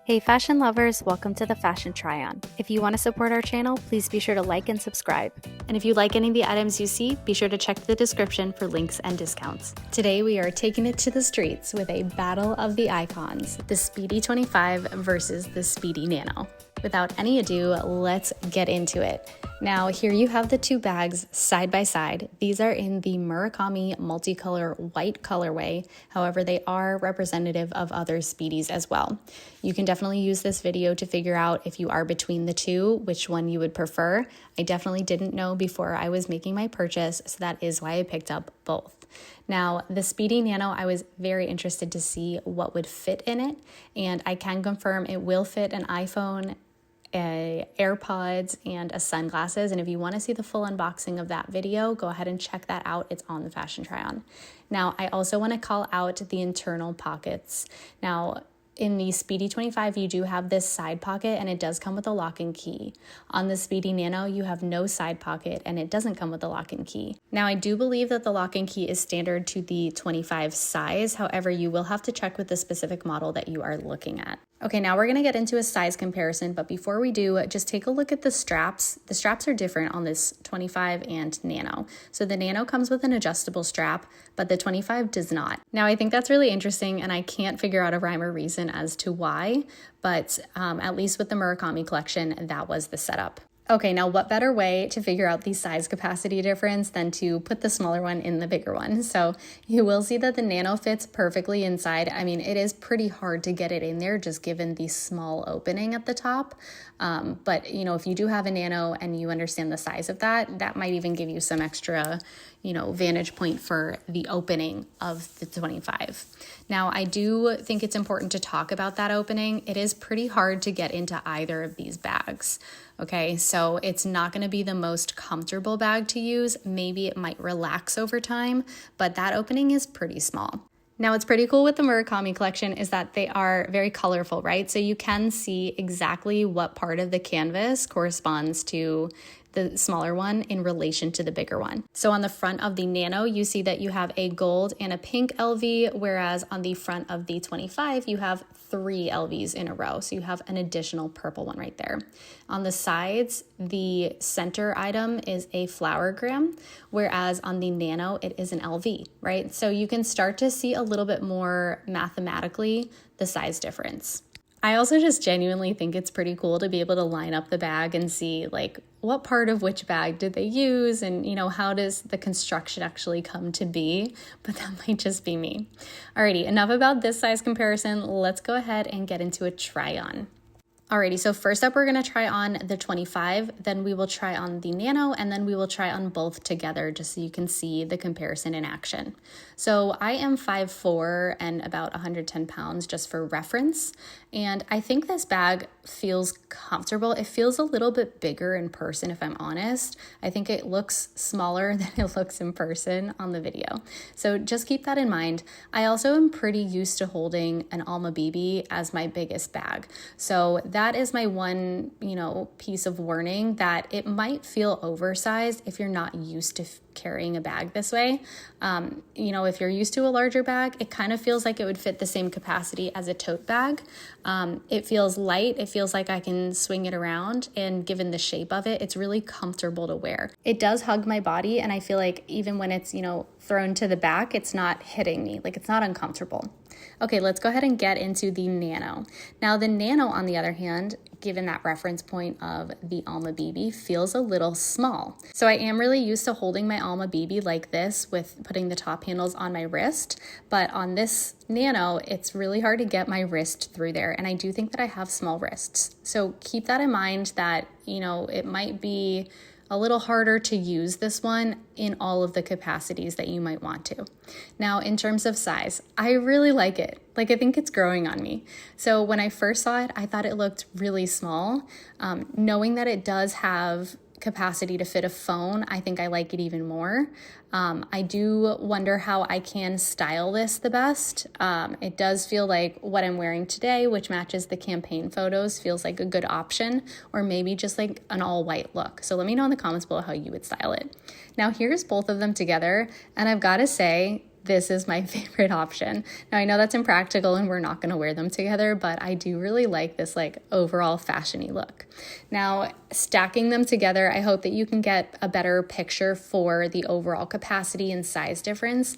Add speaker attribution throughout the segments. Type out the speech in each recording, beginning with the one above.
Speaker 1: Hey fashion lovers, welcome to the Fashion Try-On. If you want to support our channel, please be sure to like and subscribe. And if you like any of the items you see, be sure to check the description for links and discounts. Today we are taking it to the streets with a battle of the icons, the Speedy 25 versus the Speedy Nano. Without any ado, let's get into it. Now here you have the two bags side by side. These are in the Murakami multicolor white colorway. However, they are representative of other Speedies as well. You can definitely use this video to figure out if you are between the two, which one you would prefer. I definitely didn't know before I was making my purchase, so that is why I picked up both. Now, the Speedy Nano, I was very interested to see what would fit in it, and I can confirm it will fit an iPhone, AirPods, and a sunglasses. And if you want to see the full unboxing of that video, go ahead and check that out. It's on the Fashion Try-On. Now, I also want to call out the internal pockets. Now, in the Speedy 25, you do have this side pocket and it does come with a lock and key. On the Speedy Nano, you have no side pocket and it doesn't come with a lock and key. Now, I do believe that the lock and key is standard to the 25 size. However, you will have to check with the specific model that you are looking at. Okay, now we're gonna get into a size comparison, but before we do, just take a look at the straps. The straps are different on this 25 and Nano. So the Nano comes with an adjustable strap, but the 25 does not. Now, I think that's really interesting, and I can't figure out a rhyme or reason as to why, but at least with the Murakami collection, that was the setup. Okay, now what better way to figure out the size capacity difference than to put the smaller one in the bigger one? So you will see that the Nano fits perfectly inside. I mean, it is pretty hard to get it in there just given the small opening at the top. But, you know, if you do have a Nano and you understand the size of that, that might even give you some extra, vantage point for the opening of the 25. Now, I do think it's important to talk about that opening. It is pretty hard to get into either of these bags. Okay, so it's not going to be the most comfortable bag to use. Maybe it might relax over time, but that opening is pretty small. Now, what's pretty cool with the Murakami collection is that they are very colorful, right? So you can see exactly what part of the canvas corresponds to the smaller one in relation to the bigger one. So on the front of the Nano, you see that you have a gold and a pink LV, whereas on the front of the 25, you have 3 LVs in a row. So you have an additional purple one right there. On the sides, the center item is a flowergram, whereas on the Nano, it is an LV, right? So you can start to see a little bit more mathematically the size difference. I also just genuinely think it's pretty cool to be able to line up the bag and see like what part of which bag did they use and, how does the construction actually come to be, but that might just be me. Alrighty, enough about this size comparison. Let's go ahead and get into a try on. Alrighty, so first up, we're gonna try on the 25, then we will try on the Nano, and then we will try on both together just so you can see the comparison in action. So I am 5'4" and about 110 pounds just for reference, and I think this bag feels comfortable. It feels a little bit bigger in person, if I'm honest. I think it looks smaller than it looks in person on the video. So just keep that in mind. I also am pretty used to holding an Alma BB as my biggest bag. So that is my one, piece of warning that it might feel oversized if you're not used to carrying a bag this way. If you're used to a larger bag, it kind of feels like it would fit the same capacity as a tote bag. It feels light. It feels like I can swing it around, and given the shape of it, it's really comfortable to wear. It does hug my body, and I feel like even when it's, thrown to the back, it's not hitting me. Like, it's not uncomfortable. Okay, let's go ahead and get into the Nano. Now, the Nano, on the other hand, given that reference point of the Alma BB, feels a little small. So I am really used to holding my Alma BB like this with putting the top handles on my wrist, but on this Nano, it's really hard to get my wrist through there, and I do think that I have small wrists. So keep that in mind that, it might be a little harder to use this one in all of the capacities that you might want to. Now, in terms of size, I really like it. Like, I think it's growing on me. So when I first saw it, I thought it looked really small. Knowing that it does have capacity to fit a phone, I think I like it even more. I do wonder how I can style this the best. It does feel like what I'm wearing today, which matches the campaign photos, feels like a good option, or maybe just like an all white look. So let me know in the comments below how you would style it. Now here's both of them together, and I've got to say, this is my favorite option. Now I know that's impractical and we're not going to wear them together, but I do really like this like overall fashion-y look. Now stacking them together, I hope that you can get a better picture for the overall capacity and size difference.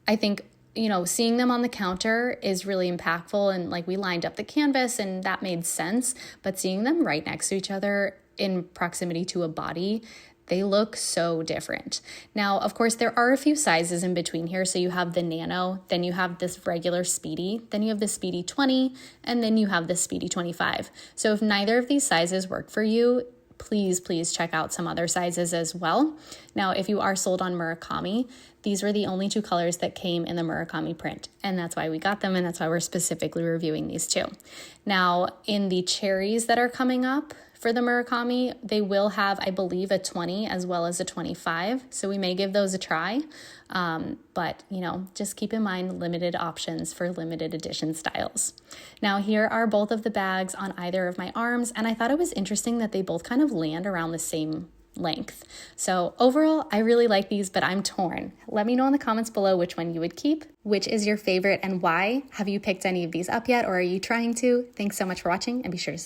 Speaker 1: I think, you know, seeing them on the counter is really impactful, and like we lined up the canvas and that made sense, but seeing them right next to each other in proximity to a body, they look so different. Now, of course, there are a few sizes in between here. So you have the Nano, then you have this regular Speedy, then you have the Speedy 20, and then you have the Speedy 25. So if neither of these sizes work for you, please check out some other sizes as well. Now, if you are sold on Murakami, these were the only two colors that came in the Murakami print, and that's why we got them, and that's why we're specifically reviewing these two. Now, in the cherries that are coming up for the Murakami, they will have, I believe, a 20 as well as a 25, so we may give those a try, but you know, just keep in mind limited options for limited edition styles. Now here are both of the bags on either of my arms, and I thought it was interesting that they both kind of land around the same length. So overall, I really like these, but I'm torn. Let me know in the comments below which one you would keep, which is your favorite and why. Have you picked any of these up yet, or are you trying to? Thanks so much for watching, and be sure to subscribe.